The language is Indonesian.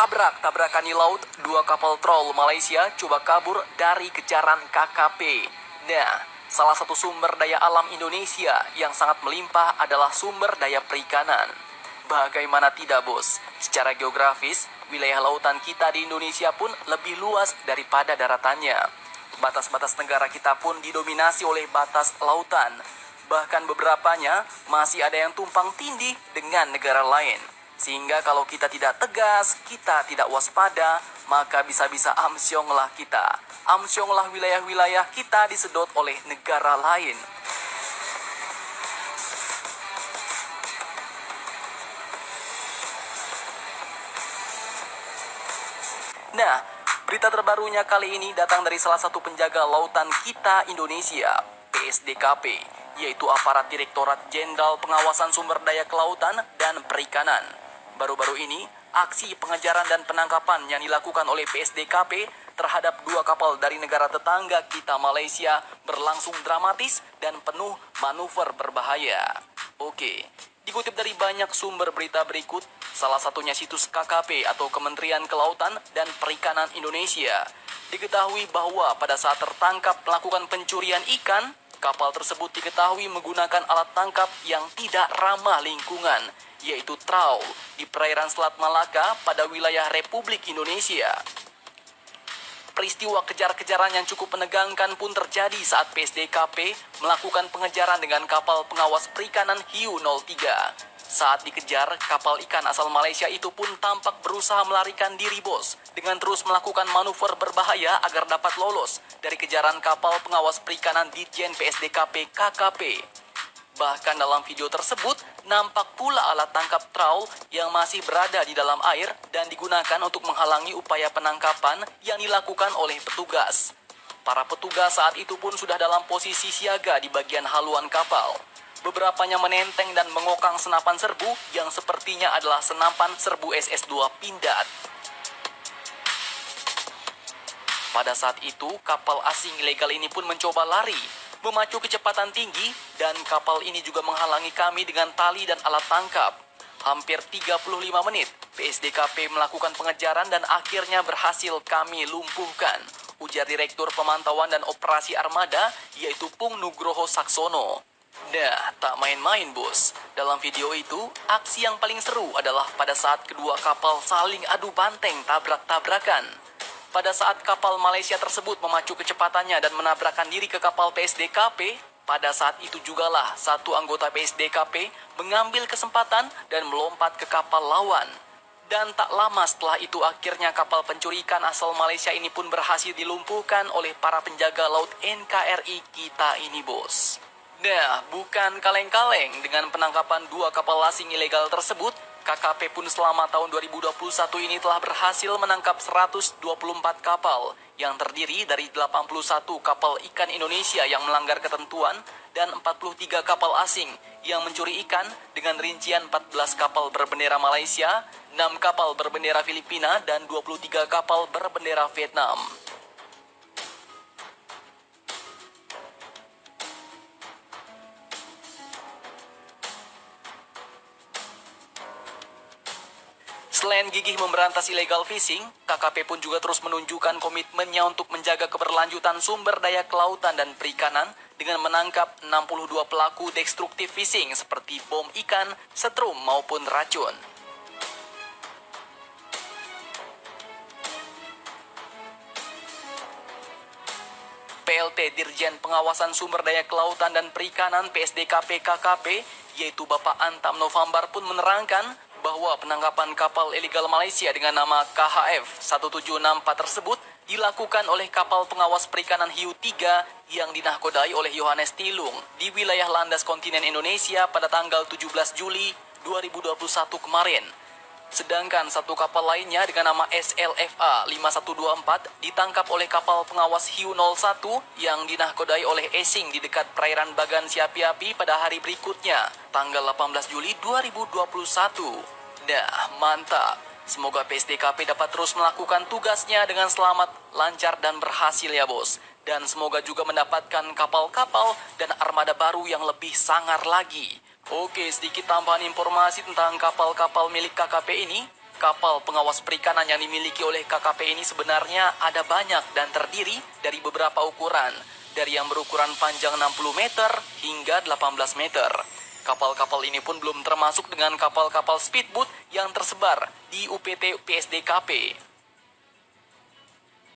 Tabrakan di laut, dua kapal troll Malaysia coba kabur dari kejaran KKP. Nah, salah satu sumber daya alam Indonesia yang sangat melimpah adalah sumber daya perikanan. Bagaimana tidak, bos? Secara geografis, wilayah lautan kita di Indonesia pun lebih luas daripada daratannya. Batas-batas negara kita pun didominasi oleh batas lautan. Bahkan beberapanya masih ada yang tumpang tindih dengan negara lain. Sehingga kalau kita tidak tegas, kita tidak waspada, maka bisa-bisa amsyonglah kita. Amsyonglah wilayah-wilayah kita disedot oleh negara lain. Nah, berita terbarunya kali ini datang dari salah satu penjaga lautan kita Indonesia, PSDKP, yaitu Aparat Direktorat Jenderal Pengawasan Sumber Daya Kelautan dan Perikanan. Baru-baru ini, aksi pengejaran dan penangkapan yang dilakukan oleh PSDKP terhadap dua kapal dari negara tetangga kita Malaysia berlangsung dramatis dan penuh manuver berbahaya. Oke, dikutip dari banyak sumber berita berikut, salah satunya situs KKP atau Kementerian Kelautan dan Perikanan Indonesia. Diketahui bahwa pada saat tertangkap melakukan pencurian ikan, kapal tersebut diketahui menggunakan alat tangkap yang tidak ramah lingkungan, yaitu trawl, di perairan Selat Malaka pada wilayah Republik Indonesia. Peristiwa kejar-kejaran yang cukup menegangkan pun terjadi saat PSDKP melakukan pengejaran dengan kapal pengawas perikanan Hiu 03. Saat dikejar, kapal ikan asal Malaysia itu pun tampak berusaha melarikan diri, bos, dengan terus melakukan manuver berbahaya agar dapat lolos dari kejaran kapal pengawas perikanan Ditjen PSDKP KKP. Bahkan dalam video tersebut, nampak pula alat tangkap trawl yang masih berada di dalam air dan digunakan untuk menghalangi upaya penangkapan yang dilakukan oleh petugas. Para petugas saat itu pun sudah dalam posisi siaga di bagian haluan kapal. Beberapanya menenteng dan mengokang senapan serbu yang sepertinya adalah senapan serbu SS-2 Pindad. Pada saat itu, kapal asing ilegal ini pun mencoba lari, memacu kecepatan tinggi, dan kapal ini juga menghalangi kami dengan tali dan alat tangkap. Hampir 35 menit, PSDKP melakukan pengejaran dan akhirnya berhasil kami lumpuhkan, ujar Direktur Pemantauan dan Operasi Armada, yaitu Pung Nugroho Saksono. Nah, tak main-main, bos. Dalam video itu, aksi yang paling seru adalah pada saat kedua kapal saling adu banteng tabrak-tabrakan. Pada saat kapal Malaysia tersebut memacu kecepatannya dan menabrakkan diri ke kapal PSDKP, pada saat itu jugalah satu anggota PSDKP mengambil kesempatan dan melompat ke kapal lawan. Dan tak lama setelah itu akhirnya kapal pencuri ikan asal Malaysia ini pun berhasil dilumpuhkan oleh para penjaga laut NKRI kita ini, bos. Nah, bukan kaleng-kaleng dengan penangkapan dua kapal asing ilegal tersebut, KKP pun selama tahun 2021 ini telah berhasil menangkap 124 kapal yang terdiri dari 81 kapal ikan Indonesia yang melanggar ketentuan dan 43 kapal asing yang mencuri ikan dengan rincian 14 kapal berbendera Malaysia, 6 kapal berbendera Filipina, dan 23 kapal berbendera Vietnam. Selain gigih memberantas illegal fishing, KKP pun juga terus menunjukkan komitmennya untuk menjaga keberlanjutan sumber daya kelautan dan perikanan dengan menangkap 62 pelaku destruktif fishing seperti bom ikan, setrum maupun racun. PLT Dirjen Pengawasan Sumber Daya Kelautan dan Perikanan PSDKP KKP, yaitu Bapak Antam November pun menerangkan bahwa penangkapan kapal ilegal Malaysia dengan nama KHF 1764 tersebut dilakukan oleh kapal pengawas perikanan Hiu 3 yang dinahkodai oleh Yohanes Tilung di wilayah landas kontinen Indonesia pada tanggal 17 Juli 2021 kemarin. Sedangkan satu kapal lainnya dengan nama SLFA 5124 ditangkap oleh kapal pengawas Hiu 01 yang dinahkodai oleh Esing di dekat perairan Bagan Siapi-api pada hari berikutnya, tanggal 18 Juli 2021. Nah, mantap. Semoga PSDKP dapat terus melakukan tugasnya dengan selamat, lancar, dan berhasil ya, bos. Dan semoga juga mendapatkan kapal-kapal dan armada baru yang lebih sangar lagi. Oke, sedikit tambahan informasi tentang kapal-kapal milik KKP ini. Kapal pengawas perikanan yang dimiliki oleh KKP ini sebenarnya ada banyak dan terdiri dari beberapa ukuran, dari yang berukuran panjang 60 meter hingga 18 meter. Kapal-kapal ini pun belum termasuk dengan kapal-kapal speedboat yang tersebar di UPT PSDKP.